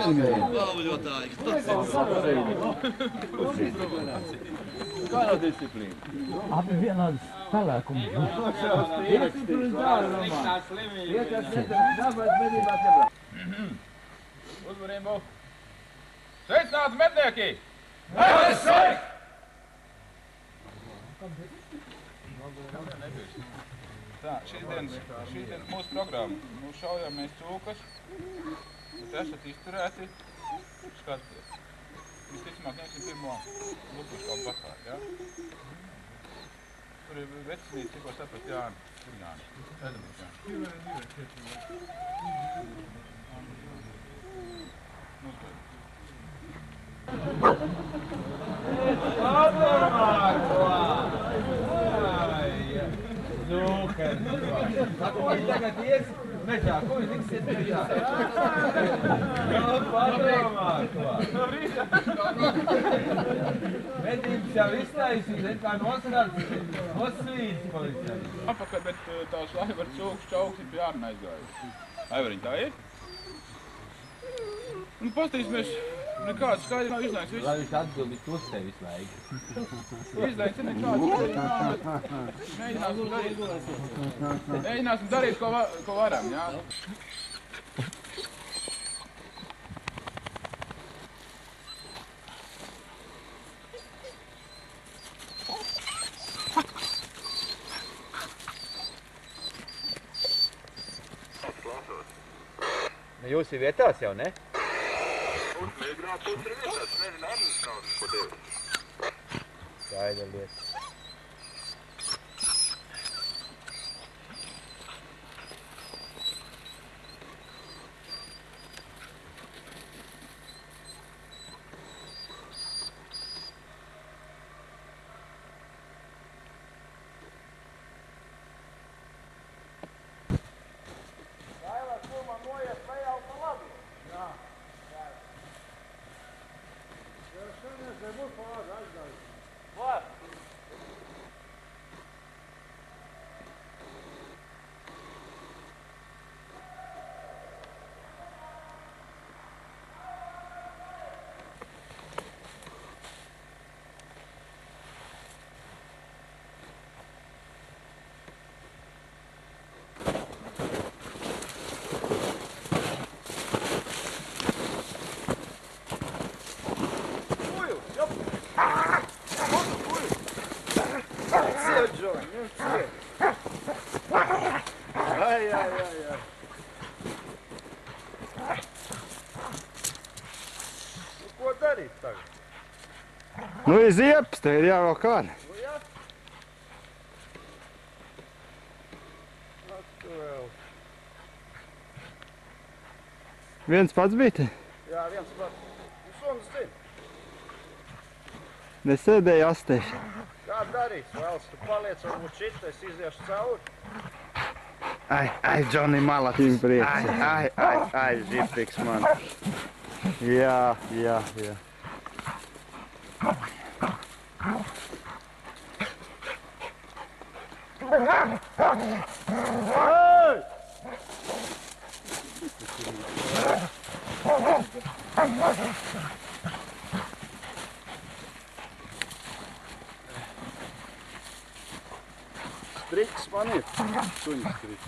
Valvoļotāji. Kā nav disciplīna? Abi vienādi spēlēkumi. Uzmanību! Sveicināti mednieki! Tā, šīs dienas mūsu programma. Mūs šaujāmies cūkas, bet esat izturēti. Skaties. Visticamāk, ņemsim pirmo lupuškālu bakāri, jā? Tur ir vecinīts, cik var saprast Jāni. Tur Jāni. Edamūs Jāni. Ko viņš tagad ies mežā? Ko viņš liksiet mežā? Padomā ko! Medības jau iztaisīs, kā nosvīdis policei. Apakaļ, bet tās Aivar cūkas čauks ir pie Jāna aizgājuši. Aivariņ, tā ir? Nu, pastīsimies, nekāds skaidrs nav iznāks viss. Lai viņš atbildīt klusē visu laiku. Iznāks nekāds skaidrs nav, bet mēģināsim darīt, ko varam, jā? Jūs ir vietās jau, ne? Mēģināt būt ir vietās, nezinu, administrācijas, ko tev. Skaidra lieta. Ko darīt tagad? Nu, ir ziepes, te ir jāvēl kāda. Nu, jā. Atvēl. Viens pats bija te? Jā, viens pats. Nu, sunas zina. Nesēdēja astēši. Kā darīt? Vēlas, tu paliec, varbūt šit, es iziešu cauri. Ai, Džoni, malacis. Ai, žipiks man. Jā. Striks man ir. Suņas striks.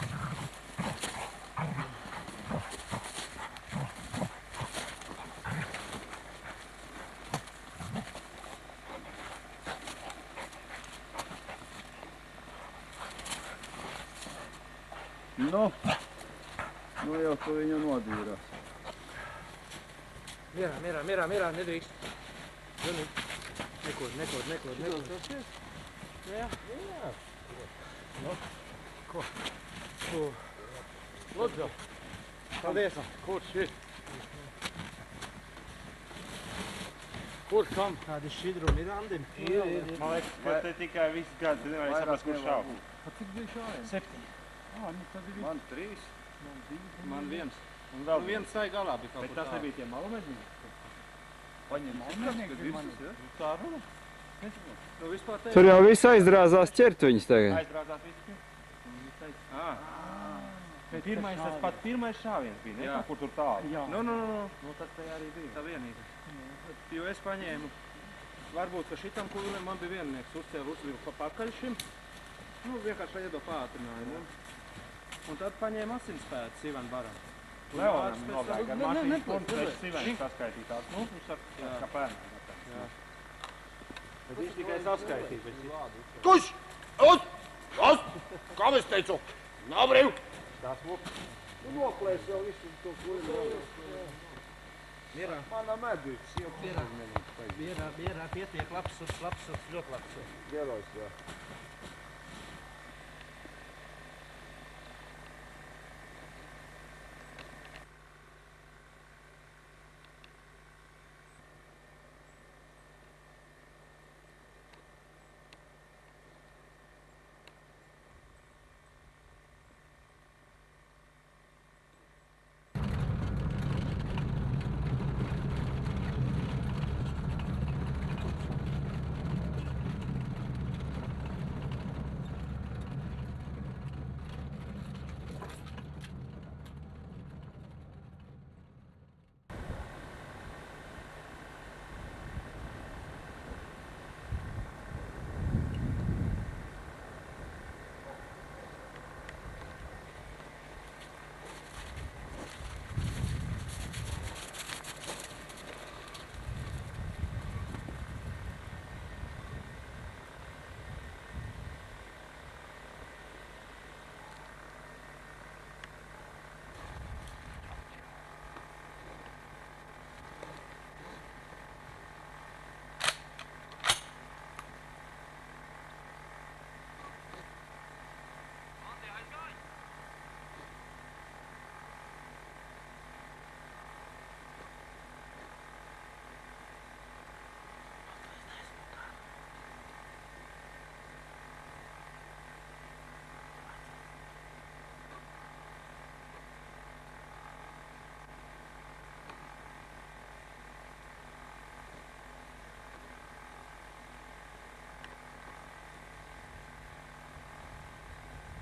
Nu jau tu viņu nodīrās. Mierā, nedrīkst. Joni, nekod. Jā. Nu, ko? Lūdzu. Paldies. Kurš ir? Kurš kam? Kādi šķidrumi ir Andim? Ir. Man liekas, ka te tikai viss gads, nevar saprast, kur šāv. Cik bija šādi? 7. Nu tad ir Man 3. Man 1. Un vēl Viens tai galā bija kaut Bet kur tas nebija tie malumežnieki? Paņem malmežnieki, kad visus, ja? Tā runa. Nu vispār te... Tur jau viss aizdrāzās ķert viņus tagad. Aizbrāzās visi. Tas pat pirmais šāviens bija, ne? Kaut kur tur tālu. Nu, tas te arī bija. Tā vienīgais. Jo es paņēmu, varbūt, ka šitam kulim man bija viennieks uzcēla uzvilku pakaļ šim. Nu, vienkārši iedo pātrinājumu. Un tad paņēma asinspētas Ivan Baram. Leonam nogāja gar mašīnas punktu, Sivens saskaitītās. Nu, viņš saka, kā pērnā. Bet viņš tikai saskaitīja. Kurš? Uz! Kā es teicu? Nav brīv! Tās lūk. Nu, noklēs jau visu to kurim. Mierā. Manā medītis jau Mierā, pietiek, labs, ļoti labs. Gerojs, jā.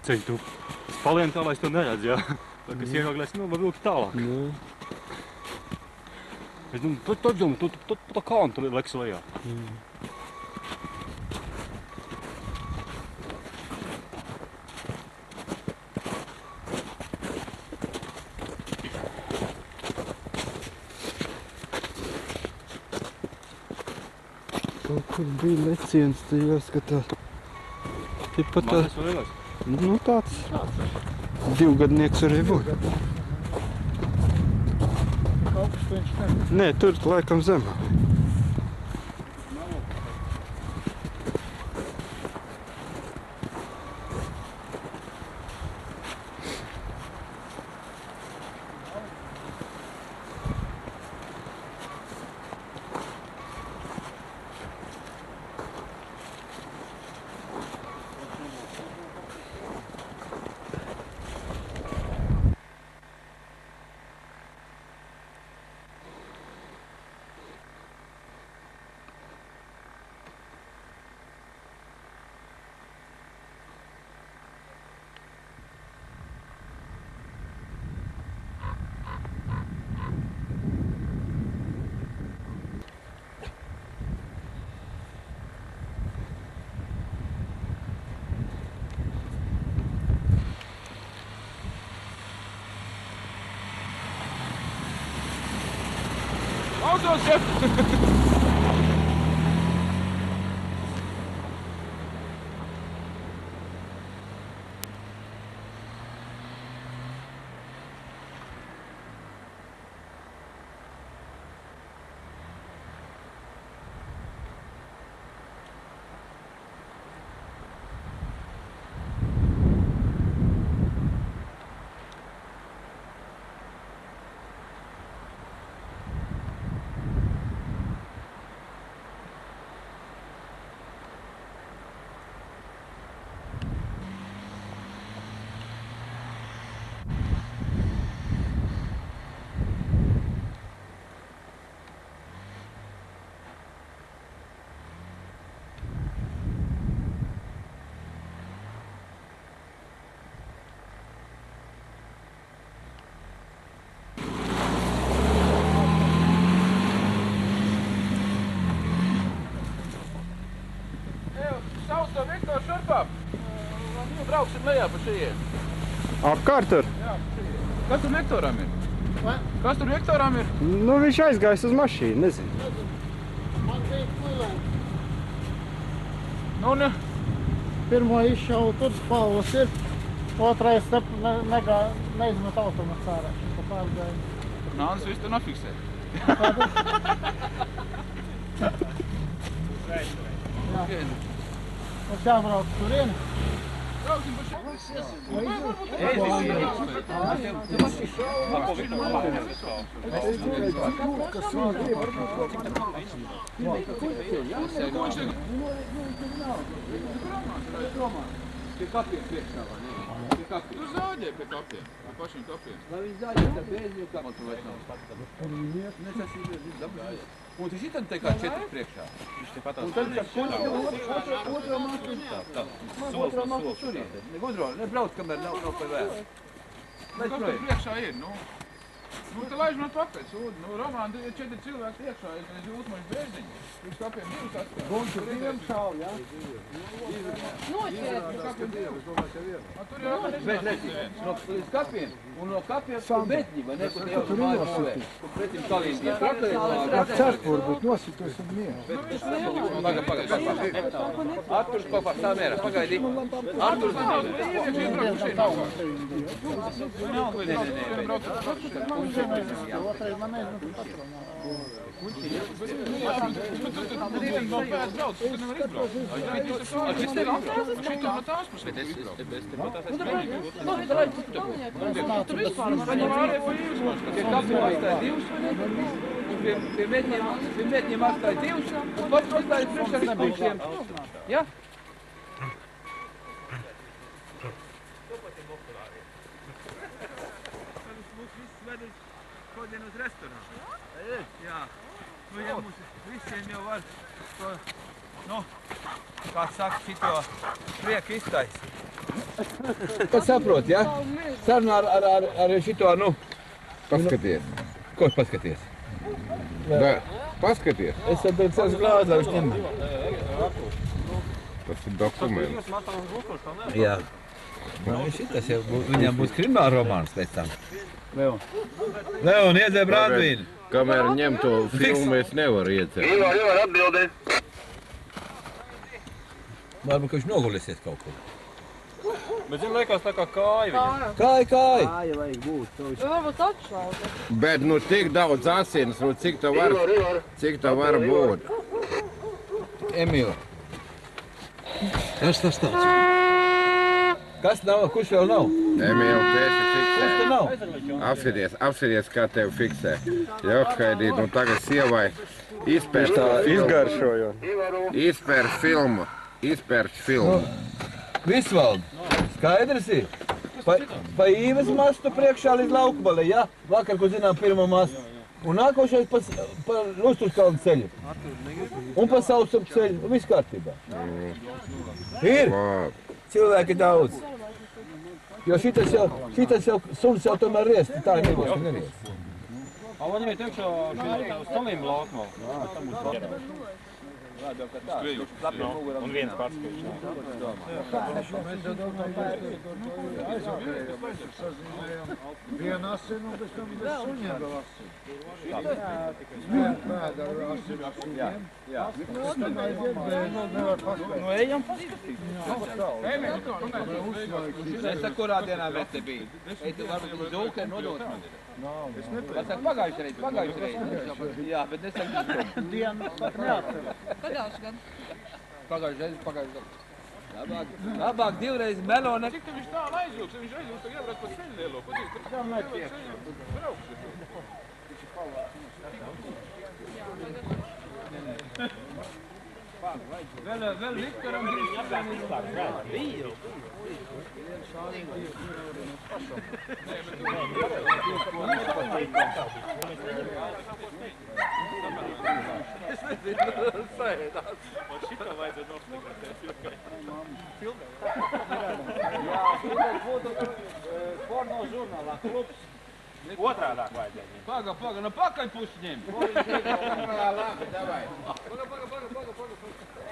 Ceļ tu palien tā, lai es to neredz, jā. Tā, kas ienāglēs, nu, var vilkt tālāk. Es domāju, tu domā, tu tā kānu tur leks lejā. Kaut kur bija leciens, te jāskatās. Tipat tā, Mātes vēl lielais? nu tāds divgadnieks arī būt. Augsts viņš ne. Nē, tur laikam zemā. Klausos, šef! brauksim lejā pa šajien. Apkārt tur? Kas tur Hektoram ir? Kas tur Hektoram ir? Nu, viņš aizgājis uz mašīnu, nezinu. Man bija klīlēns. Nu, ne. Pirmo izšauju, tur spalvas ir. Otrais neizmet automats ārā. Šito pārgāju. Nācis viss tur nofiksē. Mums jābrauc turien. Brauksim pa šeit. Pie kapiem priekšā, vai ne? Pie kapiem. Tu zāģē pie kapiem. Pie pašiem kapiem. Lai viņi zāģē ar bēzņu kapatu vairs nav. Nesasīja viss dabā. Un tu šitam te kā 4 priekšā. Viņš te patās. Un tad, kad otrā māsu turien. Gudro, nebrauc, kamēr nav pa vēl. Kas tur priekšā ir, nu? Nu, te laiž man papēc, Ūdi. Nu, Romāna, ir 4 cilvēki priekšā, es jūtu maņu bēziņu. Pēc kapiem 2 atstāt. Gunču 2 šauj, jā? Nociet! Tur jau no kapiem, un no kapiem bedņi, vai ne, kur te jau māju mūvē. Kur pretim kalīniem. Ar cerpuru būt nositos un mieru. Pagaid. Arturs kopā, tā mērā, pagaidi. Arturs Otrais man neizmet patronu. Šis tev apkārt? Šito no tās puses? Tur vispār man pārējie pa īvas. Pie kapiem atstāja 2, pie medņiem atstāja 2, un pats atstāja priekšā nebūšiem. Ja? Šodien uz restorānu. Jā. Nu, ja mums visiem jau var to, nu, kā saka, šito prieku iztaisīt. Kas saprot, ja? Sarunā ar šito, nu... Paskaties. Ko paskaties? Da, paskaties. Es atbeidu savus glāzi, lai viņš ņem. Tas ir dokuments. Jā. Šitas jau viņam būs krimināla romāns pēc tam. Leon, iedzē brāndvīnu. Kamēr ņem to filmu, es nevaru iedzēt. Ivar atbildēt. Varbūt, ka viņš nogulēsies kaut kur. Bet zin, liekas tā kā kāja viņam. Kāja! Kāja vajag būt. Varbūt atšauta. Bet, nu, tik daudz asins, nu, cik tā var būt? Emīla. Kas tas tāds? Kas nav? Kurš vēl nav? Emīla, tu esi Kurš te fiksē. nav? Apsities, kā tevi fiksē. Johaidī, nu, tagad sievai izpērš filmu. Visvald, skaidrs ir. Pa īves mastu priekšā līdz laukumalē, ja? Vakar, ko zinām, pirmo mastu. Un nākošais pa Lusturkalnu ceļu. Un pa Sausumu ceļu. Viss kārtībā. Ir. Cilvēki daudz. Jo šitas jau, suns jau tomēr riest. Tā ir nebūs, ka neriest. Viņam ir tiekšā stalīm laukumā. Un viens pats priekšā. Vienu asinu, bez tam bez suņiem vēl asinu. Pēda ar asinu ar suņiem. Nevar paspēt. Nu, ejam paskatīt. Es saku, kurā dienā vēl te bija. Ej, tu varbūt uz Dulkai nodot man. Es saku, pagājuši reiz. Jā, bet nesaku izdomu. Dienu pat neatceru. Pagājuši gadu. Pagājuši gadu. Labāk divreiz melone. Cik te viņš tā aizjūgs? Viņš aizjūgs, tad jābrauc pa ceļu lielo. Vēl Viktoram grib Šitā vajadzētu nofotografēt. Jā, šeit būtu porno žurnālā klubs. Otrādāk vajadzētu. Paga, nu pakaļ pusi ņem. Paga.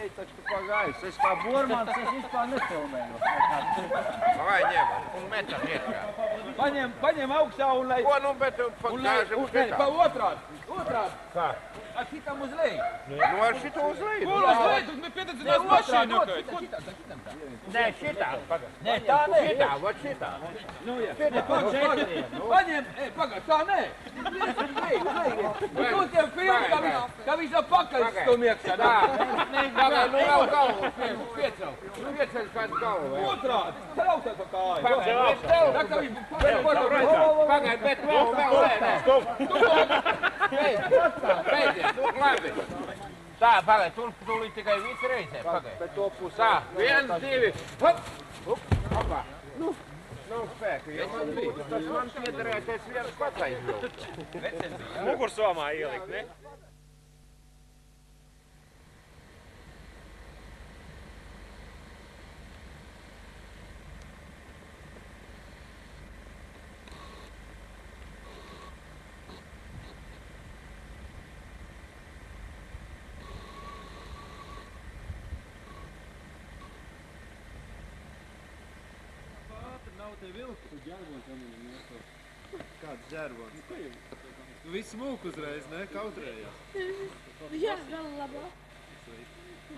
Ei, taču pagājis. Es kā Bormans, es vispār nefilmēju. Vai ņem, un metam iekšā. Paņem augstā un lai... Ko, nu, bet pagājuši uz šitā? Pa otrād. Kā? Ar šitam uz leju. Nu, ar šito uz leju. Kur uz leju? Tu piededzinās mašīnu. Šitam tā. Nē, šitā, pagā. Nē, tā nē. Šitā, vot šitā. Nu, jā. Paņem, pagā, tā nē. Uz leju. Tu tiem filmu, ka viņš jau pakaļ stum iekšā. Pagā, nu jau galvu piecel. Piecel kāds galvu. Otrād. Trauktā pa kāju. Pagā, bet vēl. Beidzies, nu, labi. Tā, pagāj, tūlīt tikai visi reizē, pagāj. Bet to pusi. Tā, 1, 2, hop, hopā. Nu, nav spēku, ja man bija. Tas man piederēties viens pats aizvilkt. Mugursomā ielikt, ne? Kāds ģerbons? Tu visu mūku uzreiz, ne? Kautrējās. Jā, vēl labāk.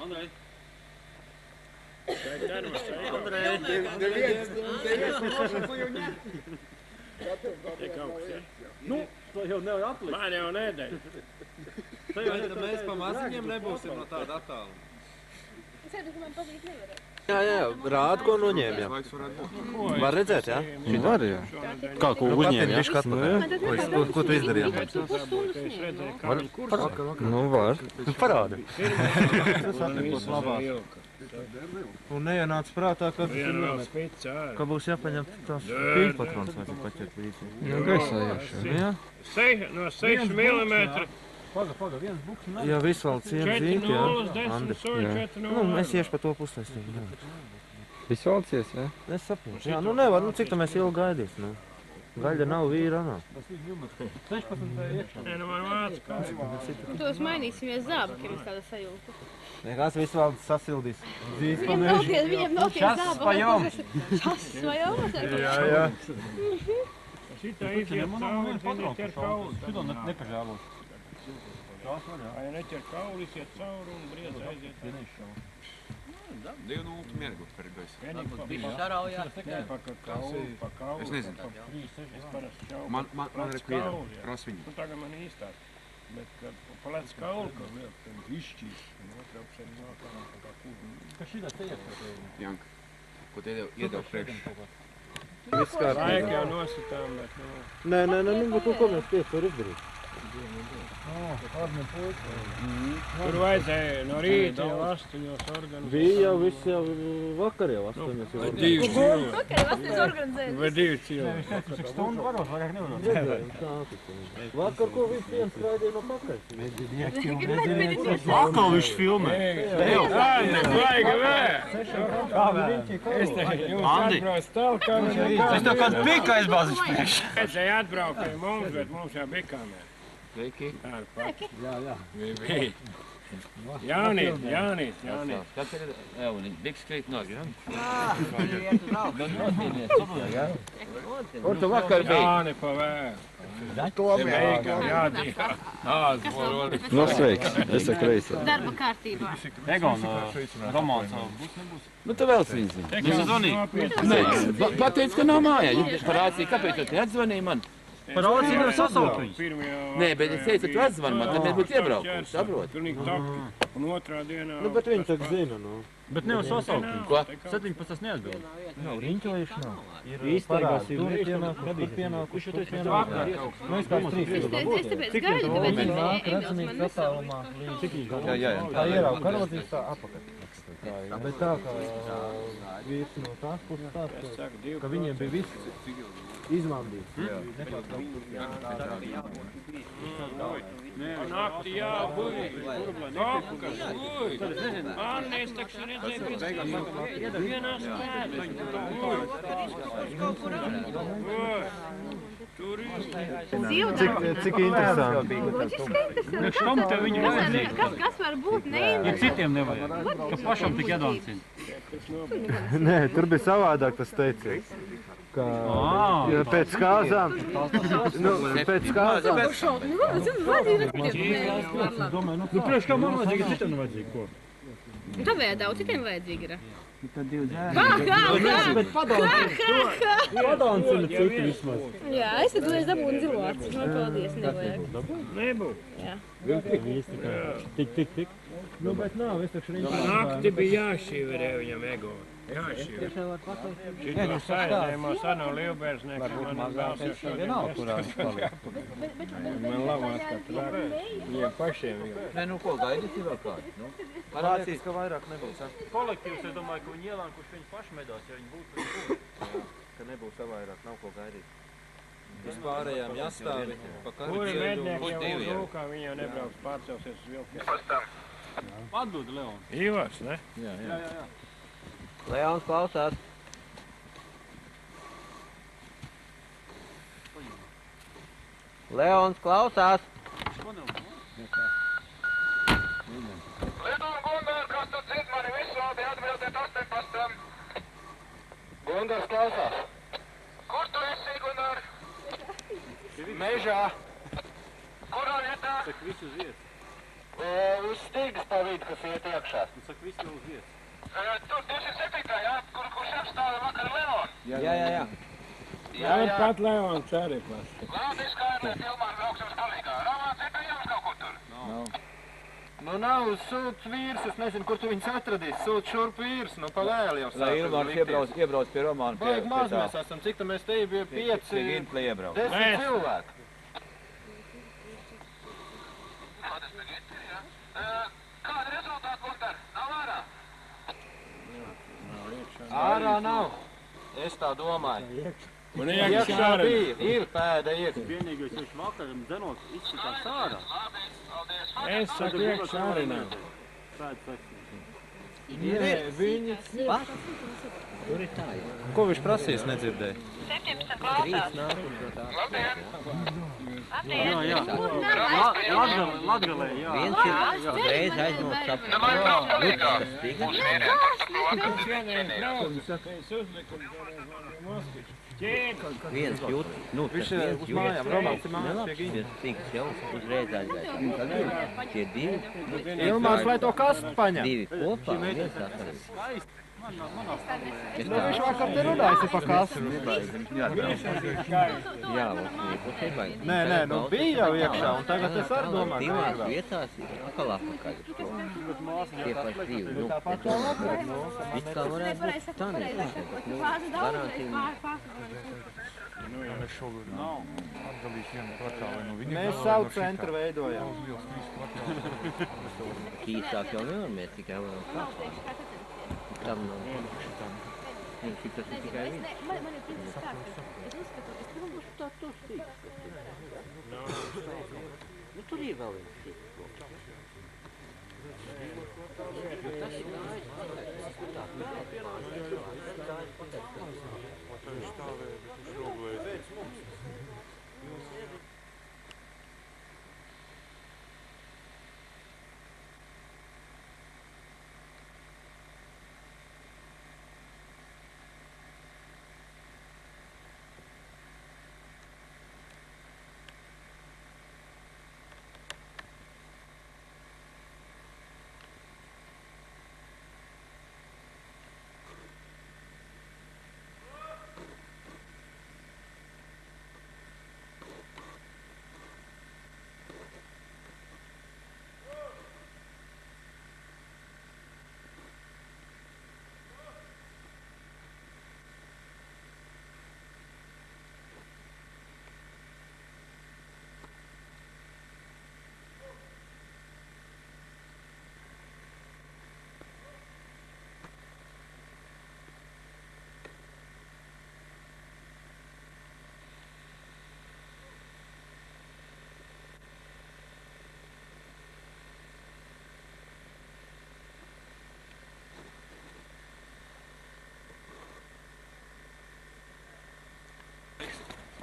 Andrej. Nu, to jau nevar atlikt. Man jau nedēļ. Mēs pa maziņiem nebūsim no tāda attāluma. Es redzu, ka man pazīt nevarētu. Jā, rāda, ko noņēmjam. Var redzēt, jā? Var, jā. Kā, ko uzņēm, jā? Ko tu izdarījām? Nu, var. Parādi. Un neienāca prātā, ka būs jāpaņem tās pīļpatrons vai paķert līdzi. Nu, gaisā jāšā. No 6 mm. Paga, viens buks. Jā, visvalds viens zīti, jā. Andi. Nu, es iešu pa to pusēs. Visvalcies, jā? Es saprotu. Jā, nu nevar, nu cik tā mēs ilgi gaidīs, nu. Gaļa nav vīra, nav. 16 iekšā. Nē, nu man vāc kāds. Tos mainīsimies zābakiem, es tāda sajūtu. Nekās visvalds sasildīs. Viņam nav tie zābaki. Šas svajom? Jā. Šitā iziet cauri, zini, ķer kauli. Šito nepažēlos. Vai neķer kauli, iziet cauri un briedz aiziet. 2-0 miergot par gaisu. Viņš saraujās tikai pa kauli. Es nezinu. Es parasti šaubu. Man ir kviera, rasviņa. Nu tagad man īstāk. Bet, kad palēc kauli, ka liek, tad izšķīs. Un otrā pusē nākamā kā kūdu. Ka šitā te iekšā. Janka, ko te iedev priekš? Vajag jau nositām, bet nu... Nē, bet ko mēs tiec var izdarīt? Tur vajadzēja no rīta jau 8 organizēt. Bija jau viss jau vakar jau 8 jau organizēt. Vakar jau 8 organizēt. Vai 2 cilvēki. Cik stundu varos, vairāk nevar. Vakar, ko viss viens skraidīja no pakaļ. Vakar viņš filmē. Vajag vēl. Es te jums atbrauc tālāk. Es tev kādu pika aizbāziņš priekš. Vajadzēja atbraukt pie mums, bet mums jau bija kamera. Sveiki. Jā. Jānīt. Kas ir Biks krīt nāk, jā? Kur tu vakar biji? Jāni pa vēl. Jādīja. No sveiks, es saku reizē. Darba kārtībā. Egon, Romāns būs, nebūs? Nu, tu vēl svīzi. Viņš zvanīja. Pateic, ka nav mājā. Viņš parādīja, kāpēc tu te atzvanīji man? Parādīja, nevar sasaukt viņus. Nē, bet es teicu, tu atzvani man, tad mēs būtu iebraukuši, saproti? Pilnīgi takti. Un otrā dienā... Nu, bet viņi tak zina, nu. Bet nevar sasaukt viņus. Ko? 17 neatbild. Nav riņķojuši, nav. Ir īstenībā, tur ir pienākuši, tur pienākuši. Nu, es kāds 3 Es tāpēc gaidu, tāpēc viņi nāk redzamības attālumā līdz cik viņš Jā. tā ierauga karodzīs tā apakaļ. Bet tā kā vīrs no tās puses tāds, ka viņiem bija viss izmandīts. Nakti jābuļ, kakas, buļ. Annēs takši redzēja pēc vienā spēta. Buļ. Cik interesanti. Loģiski interesanti. Nu, štam tev viņu vajadzīgi. Kas var būt neinteresanti? Ja citiem nevajag, ka pašam tik jādāncina. Nē, tur bija savādāk tas teiciens. Ja pēc kāzām, Nu, priekš kā man vajadzīgi, citam nevajadzīgi, ko? Kāpēc daudz citiem vajadzīgi ir? Tad divi dzēri. Bet Padancina citu vismaz. Jā, es tad liekas dabūnu zilvārds. Man paldies, nevajag. Nebūs. Jā. Tik. Nu, bet nav, es taču riņķi. Nakti bija jāšķīverē viņam ego. Jāšķīverē. Šito saistējumā sano lielbērsnieku man vēlas jau šodien. Man labāk, ka trāk. Viņiem pašiem jau. Nē, nu ko, gaidīt vēl kādi? Parācīs, ka vairāk nebūs. Kolektīvs, es domāju, ka viņi ielān, kurš viņus paši medās, ja viņi būtu. Ka nebūs vairāk, nav ko gaidīt. Vispārējām jāstāvi pa Kuri karceļu. mednieki jau uz rūkā, viņi jau nebrauks pārcelsies uz vilkiem. Atbildi, Leon. Ivars, ne? Jā. Leons klausās. Leons klausās. Lidu un Gundar, kas tu dzird mani visu, labi atbildiet 18. Gundars klausās. Kur tu esi, Gundar? Mežā. Kurā vietā? Saka, visu uz vietas. Uz stīgas pa vidu, kas iet iekšā. Saka, visu jau uz vietas. Tur 207. Jā, kurš apstāja vakar Leon. Jā. Pat Leons arī klās. Labi, skaidrs, Ilmār brauks jums palīgā. Ravāns ir pieejams kaut kur tur. Nu nav sūds vīrs, es nezinu, kur tu viņus atradīs. Sūds šurp vīrs, nu pa vēli jau sākas. Lai Ilmārs iebrauc pie Romāna. Baigi maz mēs esam, cik tam mēs te bija 5, 10 cilvēki. Kāda rezultāta, Gundar? Nav ārā? Ārā nav. Es tā domāju. Un Iekšā bija, ir pēda iekšā. Vienīgais viņš vakaram dzenos izskatās ārā. Es saku, iekšā arī nav. Viņi... Ko viņš prasīs, nedzirdēja? 17 klausās. Jā. Latgalē, jā. Viens ir reiz aizmūs sapnis. Viens jūt, nu, tas viens jūt. Nelabs, cīks jau uzreiz aizgājas. Tie divi. Ilmārs, lai to kastu paņem. Divi kopā, viens atveras. Nu, viņš vakar te runājas pa kastu. Jā, vajag. Nē, nu bija jau iekšā, un tagad es arī domāju. Divās vietās ir atkal apakaļ. Tie paši divi. Nu, it kā varētu būt tanīt. Garantīgi. Mēs savu centru veidojam. Īsāk jau nevar mēs tikai varam kāpāt. Tam nav. Cik tas ir tikai viens. Man ir princips tā, ka es uzskatu, es būšu tā tos tīks. Nu, tur ir vēl viens tīks.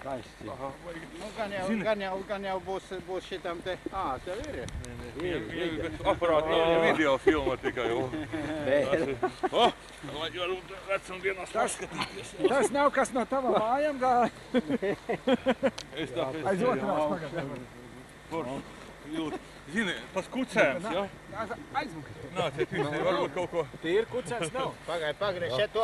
Skaisti. Nu, gan jau būs šitam te... Tev ir? Aparāti video filma tikai jau. Lai vecumdienās paskatīties. Tas nav kas no tava mājām gāja. Aiz otrās pagad. Zini, tas kucēns, ja? Nāc, ja pīsē, varbūt kaut ko... Tīri kucēns nav. Pagaid, šeit to...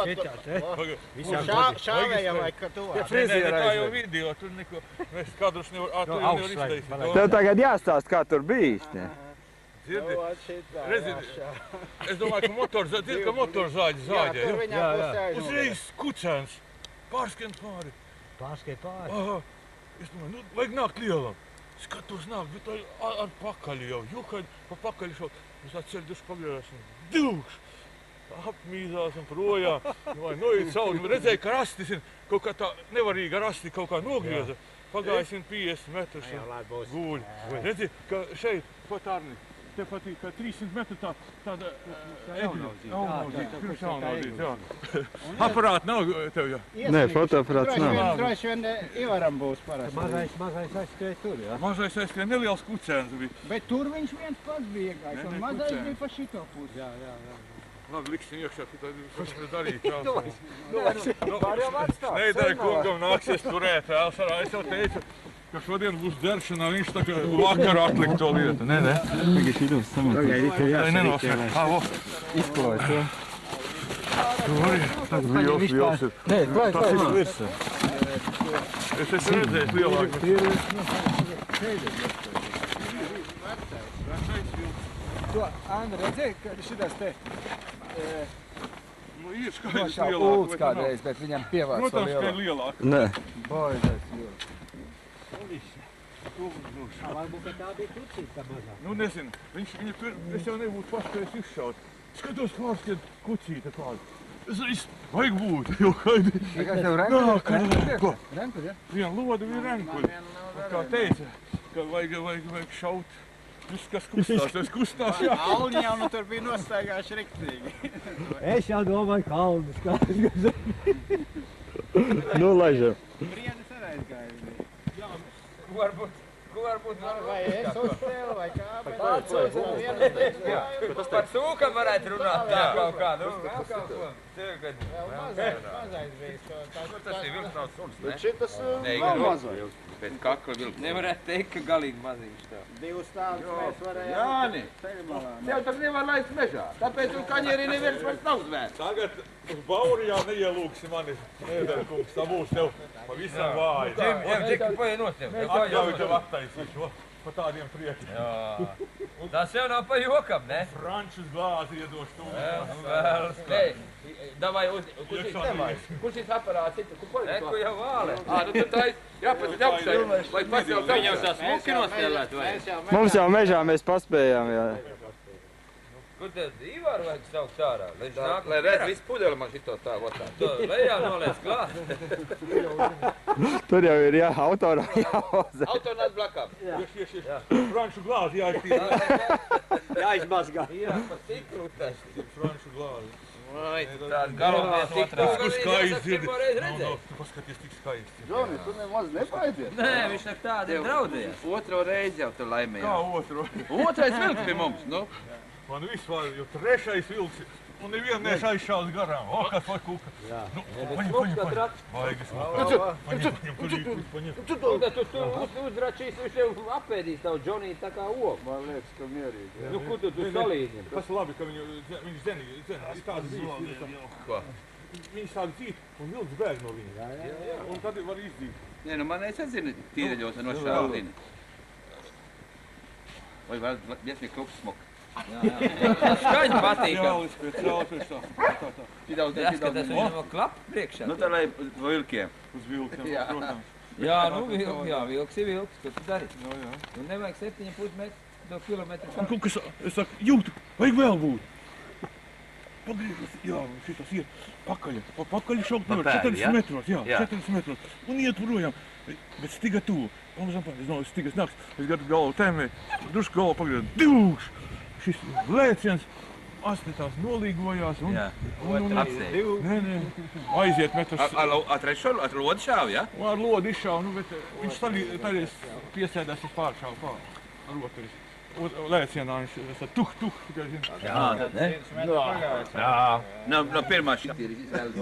Šāvējam vai ka tu... Nē, tā jau video, tur neko... Mēs kadrus nevar iztaisīt. Tev tagad jāstāst, kā tur bijis, ne? Dzirdi? Redzi, es domāju, ka motorzāģi zāģē. Tur viņā pusē aizmugurē. Uzreiz kucēns. Pārskrien pāri. Pārskrien pāri? Aha. Es domāju, nu, vajag nākt lielam. Skatos nāk, bet ar pakaļi jau. Jukaļ pa pakaļi šaut. Es atceļ duši pagriežās un divš. Apmīzās un projām. Noiet sauli. Redzēju, ka rasti, kaut kā tā nevarīga rasti kaut kā nogrieza. Pagāja 150 metrus un guļ. Redzi, ka šeit pat Arni. Te pat kā 300 metru tāda jaunauzīte, pirms jaunauzīte, jā. Aparāti nav tev, jā? Nē, fotoaparāts nav. Droši vien Ivaram būs parasti. Mazais aizskrēja tur, jā? Mazais aizskrēja, neliels kucēns bija. Bet tur viņš viens pats bija iegājis, un mazais bija pa šito pusi. Jā. Labi, liksim iekšā, ka tas var darīt. Neidara kungam nāksies turēt, Elsarā, es jau teicu, ka šodien būs deršana, viņš tā kā vakar atlikt to lietu. Nē. Tagad šī samot. Tā nenosver. Izklājas, jā. Tur liels ir. Nē, tas ir virsā. Es esmu redzējis lielāku. To, Anna, redzēji, ka šitas te... Nu, ir skaidrs lielāku. Ulds kādreiz, bet viņam pievāc to lielāku. Protams, ka ir lielāku. Nē. Boidais jūras. Varbūt, ka tā bija kucīta mazā. Nu, nezinu, es jau nebūtu paspējis izšaut. Skatos pārskrien kucīta kādu. Es vajag būt, jo kaidi... Kā tev renkuļi? Ko? Renkuļi, ja? Viena loda bija renkuļi. Kā teica, ka vajag šaut. Viss, kas kustās, es kustās, jā. Alni jau nu tur bija nostaigājuši riktīgi. Es jau domāju, kalnus kāds. Nu, laižam. Brienis arī aizgāja. Jā, ko varbūt Vai es uzspēlu, vai kā, bet... Tas par sūkam varētu runāt tā kaut kā, nu, vēl kaut ko. Mazais bija. Kur tas ir vilks nav suns, ne? Bet šitas nav mazais. Pēc kakla vilks. Nevarētu teikt, ka galīgi maziņš tev. Divus tādus mēs varējām... Jāni, ceļmalā. tev tak nevar laist mežā, tāpēc un kaņeri neviens vairs nav zvērts. Tagad uz Baurijā neielūksi mani, Nēderkungs, tā būs tev pavisam vāji. Džeki, paie no tev. Atļauju tev attaisīt, pa tādiem priekiem. Jā. Tas jau nav pa jokam, ne? Frančus glāzi iedošu tūmā. Ei, davai kurš šis aparāts ir? Eku jau vāle. Nu tu tais, jāpēc apsēj, lai pats jau viņam tā smuki nostēlēt, vai? Mums jau mežā mēs paspējām, jā. Kur tev Ivaru vajag saukt ārā? Lai redz visu pudeli man šito tā, votā. Lejā noliec klāt. Tur jau ir, jā, autorā jāoza. Autor nāc blakām. Franču glāzi jāiztīra. Jāizmazgā. Jā, pa stiklu tas. Franču glāzi. Vai, tāda galvenais otrās. Kur skaists dzirdi. Tu paskaties, tik skaists. Džoni, tu nemaz nepaidies. Nē, viņš tak tādi draudējas. Otro reizi jau tu laimēji. Kā otro? Otrais vilks pie mums, nu. Man vispār, jo trešais vilks, un nevienu nes aizšaus garām. O, kas vai kuka. Nu, paņem. Vaigas. Paņem. Tu uzdračīs, viņš tev apēdīs tavu Džoniju tā kā ogu. Man liekas, ka mierīgi. Nu, kur tu salīdzi? Tas labi, ka viņš zeni, ir tāds zīs. Ko? Viņš sāk dzīt, un vilks bēg no viņa. Un tad var izdzīt. Nē, nu man es atzinu tīreļos no šaulini. Vai var viesmīgi klups smoka. Skaņi patīkam. Jālis Jāskatās viņam vēl klapu priekšā. Nu tā lai uz vilkiem. Uz vilkiem, protams. Jā, nu vilks ir vilks, ko tu dari? Nu nevajag 7,5 metru kilometru. Un kaut kas, es saku, jūtu, vajag vēl būt. Pagriežas, jā, šitas iet pakaļ. Pakaļ šaukt nevar, 40 metros, jā, 40 metros. Un iet projām, bet stiga tuvu. Pamazām, es domāju, stigas nāks, es gadu galvu tēmē, drušku galvu pagriežas, divš! Šis lēciens, asti tās nolīgojās un... Jā, apsēd. Nē, aiziet met uz... Ar lodi šāvi, ja? Ar lodi izšāvu, nu, bet viņš taļies piesēdās uz pāršāvu ar roturis. Lēcienā viņš ir tuh, tikai zina. Jā, ne? Jā. No pirmā šķir izvēles.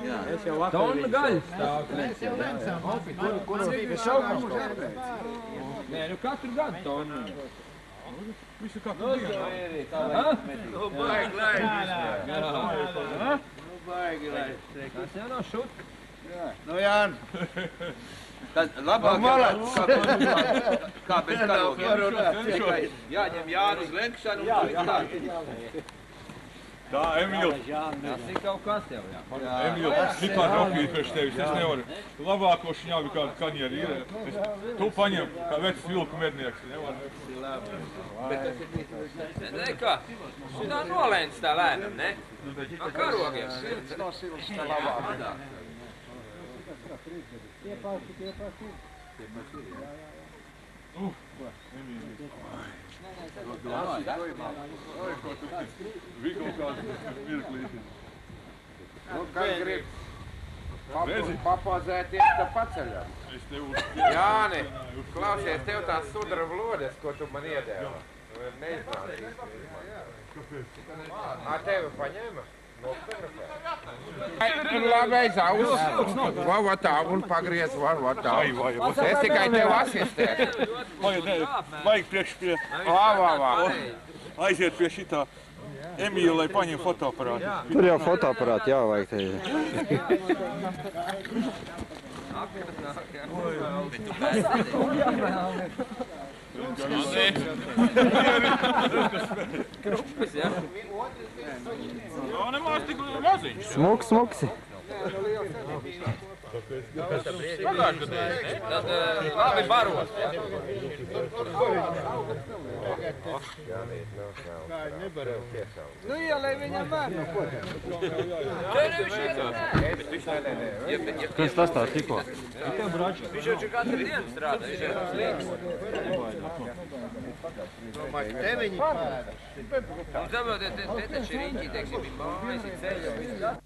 Jā. Es jau tonu gaļas. Kur bija šaukums? Nē, nu katru gadu tonu. Visu katru dienu. Nu, baigi laist. Nu, baigi laist. Tas jau nav šut. Nu, Jān. Tad labāk kā bez karogiem. Jāņem Jānu uz lenkšanu un tā. Tā, Emīl. Tas ir kaut kas tev, jā. Emīl, nekāda rokīja pēc tevis, es nevaru. Labāko šņāvi kādu kaņeri ir. Tu paņem, kā vecs vilku mednieks, nevaru. Bet tas ir bijis. Nē, kā? Šitā nolēns tā lēnam, ne? Ar karogiem. No silus tā labāk. Iepāsti. Bija kaut kāds mirklīši. Nu, kas grib papozēties, tā paceļam. Es tev Jāni, klausies, tev tās sudraba lodes, ko tu man iedēvi. Neiznācīs. Tevi paņēma? Labi, aizauz. Va tā, un pagriez, va tā. Es tikai tev asistēšu. Vajag priekš pie... Aiziet pie šitā Emīla, lai paņem fotoaparātu. Tur jau fotoaparāti jāvajag te. Nav nemaz tik maziņš. Smuksi. Tad labi baros. Nu, ielai viņam bērnu. Kas tas tā tikko? Viņš jau katru dienu strādā. Viņš jau slīgs. Teviņi pārēd. Un saprot, te taču riņķi, teiksim, ir mājas, ir ceļš.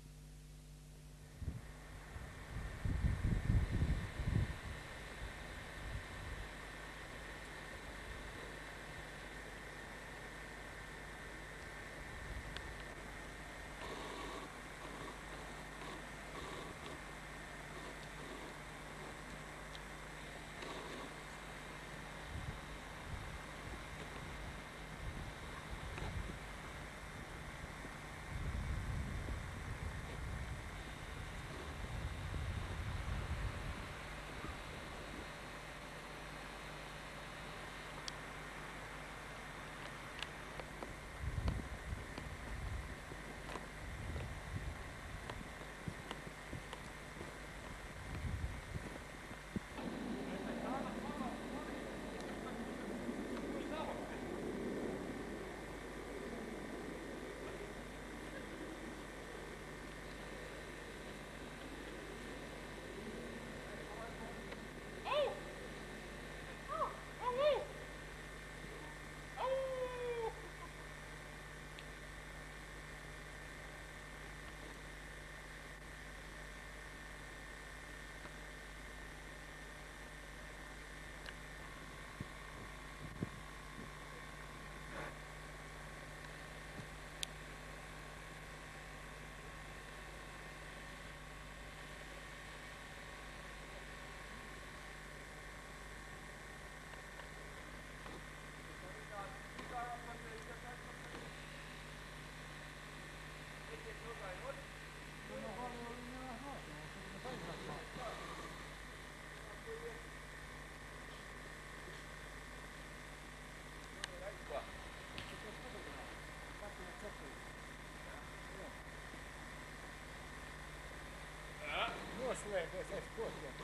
Noslēdzies, es kokiem.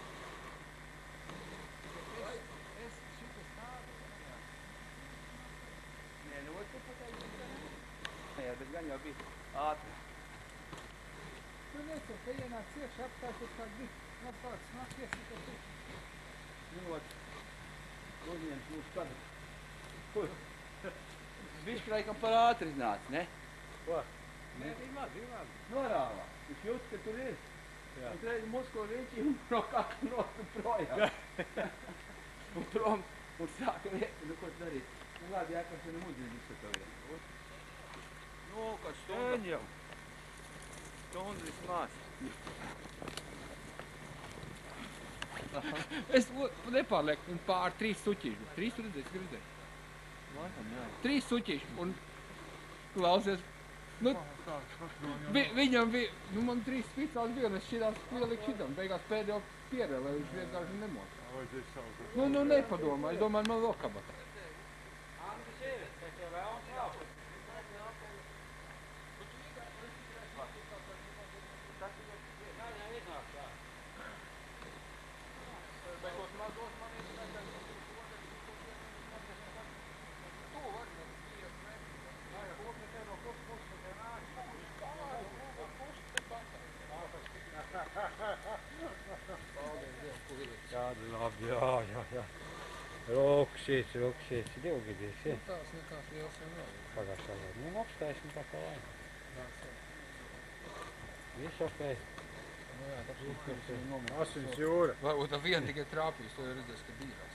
Es šitu stādu. Nē, nu, tu pateici, ka ne? Jā, bet gan jau bija ātri. Tu nesi, te ienāk cieši apstāties kā bija. Nopāc, nākies, ka tu. Nu, uzņemt mūsu kādu. Višķi laikam par ātri iznāca, ne? Ko? Nē, bija labi. Norāvā. Viņš jūt, ka tur ir. Un reiz musko riņķi un no kakla notu projām. Un prom, un sāka liekt, nu ko darīt. Nu labi, jākams ir mudzīgi izsataviet. Nu, ka stunda. Stunda vismaz. Es nepārlieku, un pār 3 suķīši. 3 tur redzēs. Laikam, jā. 3 suķīši, un klausies. Nu, viņam bija, nu man 3 spicās bija, un es šitās pieliku šitam. Beigās pēdējo pierēlē, viņš vienkārši nemot. Nu, nepadomā, es domāju, man vēl kabatā. Kāda labi, jā. Rokšīts, divgi bija, ja? Tās nekās liels jau nav. Pagājušā gada. Nu, apstājsim tā kā laim. Viss ok. Nu jā, tas ir nomērts. Asins jūra. Varbūt tā viena tikai trāpīs, to jau redzēs, ka dīrās.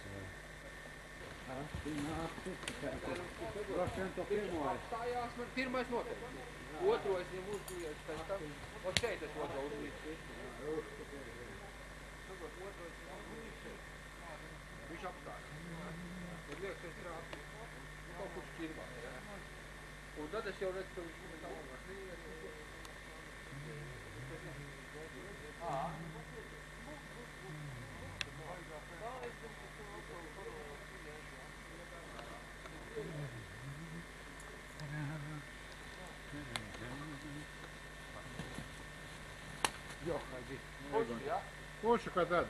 Stājās man pirmais noteikti. Otro es viņam uzbīju, pēc tam. Un šeit es otro uzbīju. Viņš apstājas. Tad liekas, es trāpīju. Kaut kur šķirvā. Un tad es jau redzu, ka viņš man tā labāk. Kurš kā tad?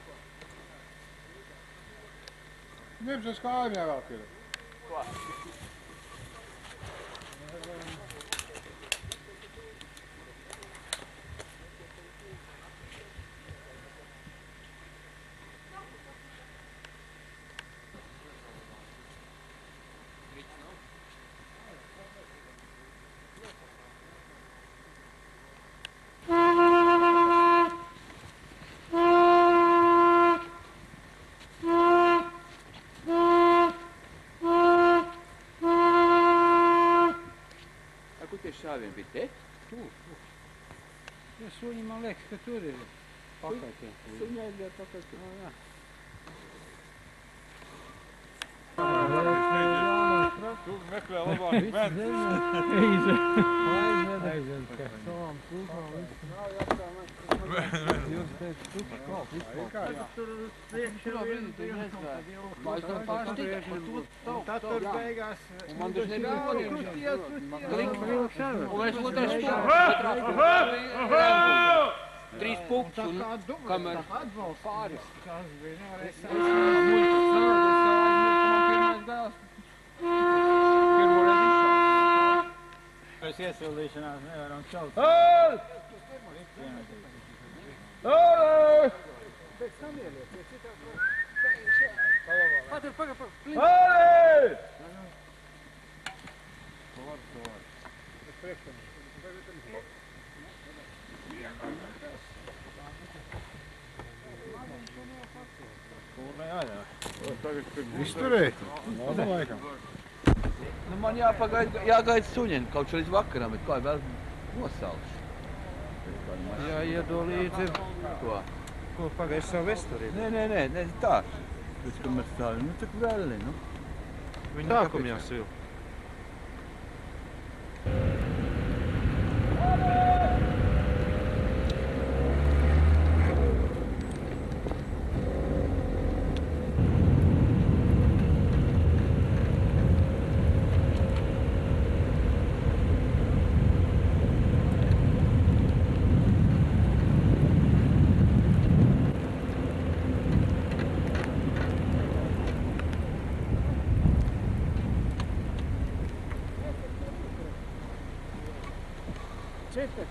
Ņemsies kājām jāvāk ir. Ko? Šāvien bija te? Tur. Ja suņi man liekas, ka tur ir pakaļ. Suņai ir pakaļ. Jā. Tu meklē labāk vērts. Aizem, ka savām kūkām visu. Jūs teicu, tu kaut izpaukt. Tur priekšā vienu Mēs tam pārstīk, un tad tur beigās. un man taču nebija kodiem. Un mēs otrais stūri. 3 punktus, un kamēr pāris. Kas bija nevarēs Pēc iesildīšanās nevaram čalt. Pēc tam ieliet, pēc citā Pagar. Izturēt? Labi laikam. Nu man jāgaida suņiem kaut līdz vakaram, bet kā vēl nosalši. Jā, iedod līdzi. Ko? Ko pagaidi savu vesturību? Nē, tā. Pēc, ka mēs stāvim, nu tak vēl, nu. Viņa tākum jāsil.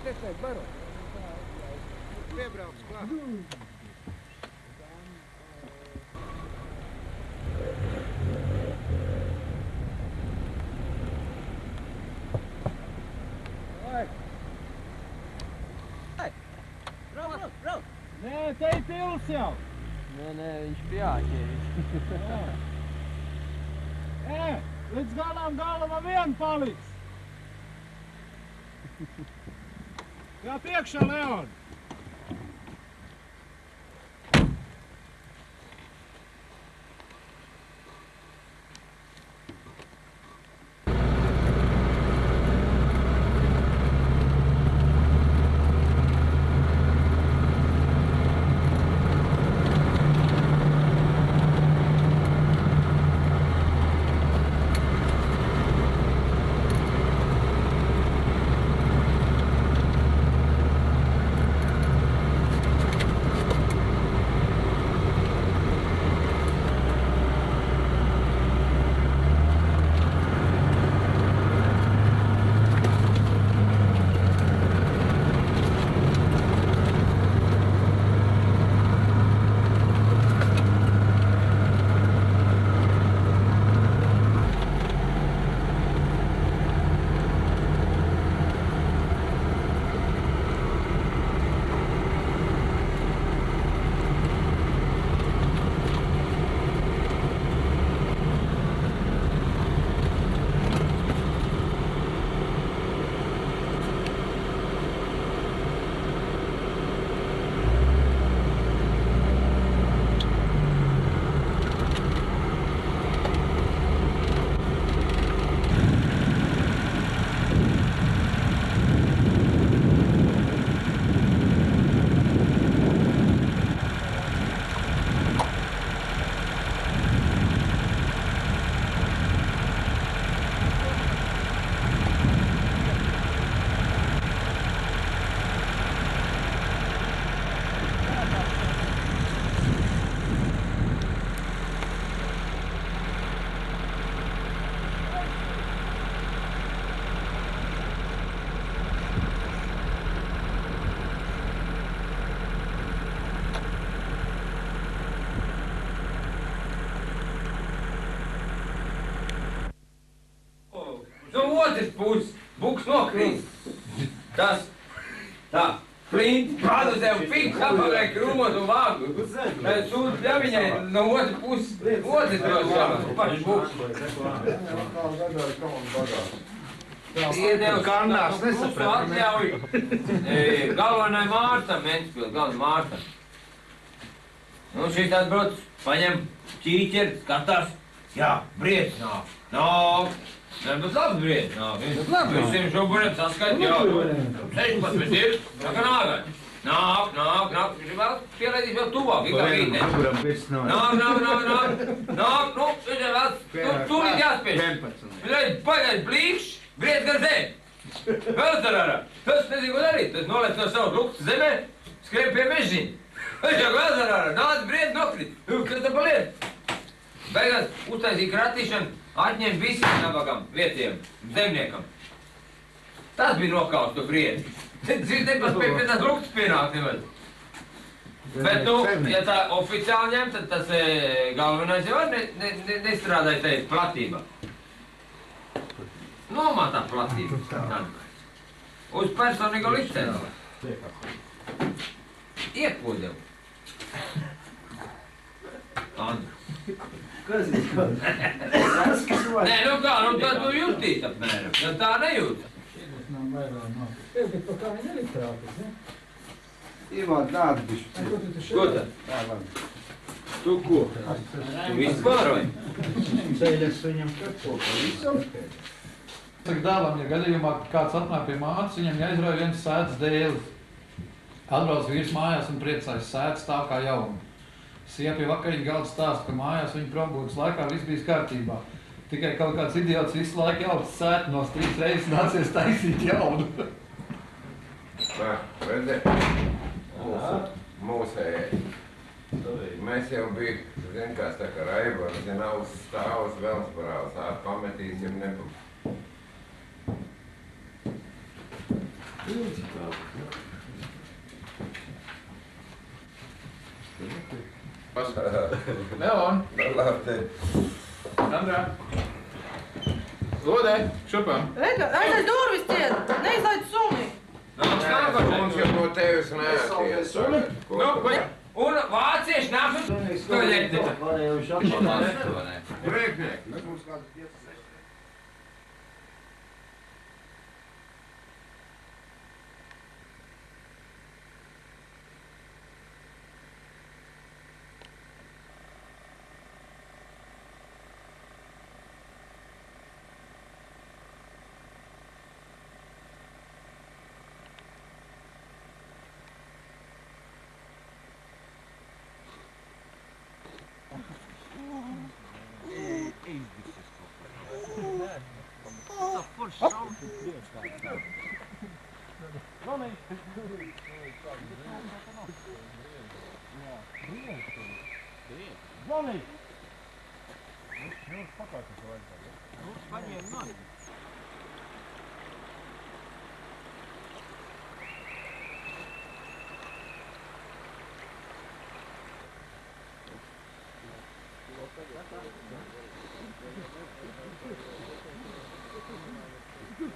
Četai, baro. Piebrauc klāt. te ir pils jau. Nē, viņš pjāķēvis. Līdz galam vien paliks. Jā, priekšā, Leon. No otras puses, buks nokrīt. Tas, tā, flint, pādu tev fiks, apakaļ krūmot un vāgu. Tad sūta pļaviņai no otras puses, otras drosās, paši buks. Iedevs Kannās nesaprat. Galvenai Mārtam, Ventspils, galvenai Mārtam. Nu, šis tāds brots, paņem ķīķeri, skatās, jā, briedz nāk. Nāk. Nē, bet labs briedz nāk. Visiem šoburiem saskait, jā, 16 ir, saka nāgat. Nāk. Viņš vēl pielaidīs vēl tuvāk, kā vītne. Nāk, nu, viņš ir vēl, tūlīt jāspiež. Viņš pagaid blīkšs, briedz gar zem. Vēl tarārā. Tas nezinu, ko darīt. Tas nolēc no savu luktas zemē, skrien pie mežiņa. Viņš jau vēl tarārā, nāc briedz nokrit. Kas tā paliet? Beigās uztaisīja kratīšanu, atņem visiem nabagam, vietiem, zemniekam. Tas bija nokaus to briedi. Cits nepaspēja pie tās luktas pienākt nemaz. Bet, nu, ja tā oficiāli ņem, tad tas galvenais jau nestrādāja te platībā. Nomātā platība. Uz personīgo licenci. Iekodevu. Andru. Kas ir kaut? Nē, nu kā, nu tad tu jutīs apmēram, ja tā nejūt. Bet kā viņi elektrāpis, ne? Ivāt, nāc bišķi. Ko tad? Tu ko? Tu visu pāroji? Ceļas viņam kapokā. Saka dēlam, ja gadījumā kāds atnāk pie mātes, viņam jāizrauj viens sētas dēlis. Atbrauc vīrs mājās un priecājas, sētas stāv kā jauna. Sieva pie vakariņu galda stāsta, ka mājās viņa prombūtas laikā viss bijis kārtībā. Tikai kaut kāds idiots visu laiku jautas sētnos 3 reizes nācies taisīt jaunu. Redzi, mūsēji. Mēs jau bija, zin kā saka, Raiba, nav stāvus Velsparāls, pametīsim nepam. Leon! Labi. Andrā! Lodē, šurpām! Aizies durvis ciet! Neizlaid suni! Mums jau no tevis neaties. Nu, vai? elektriķa. Brēknieki, mēs mums kādu 5, 6. Zvani!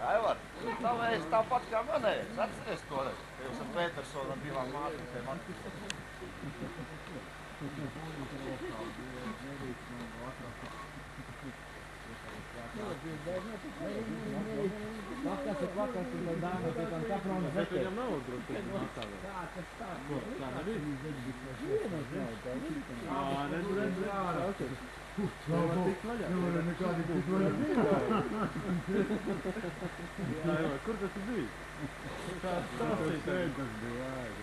Aivar, tavēs tāpat kā manējais, atceries to, ka jūs ar Petersonu bijām mātītēm atpūtēm. Kur tas bija? Kāds stāstīt? Tas bija vajag.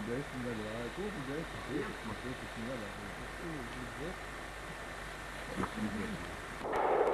10 gadu vajag. Kur tu 10? 15 gadu vajag.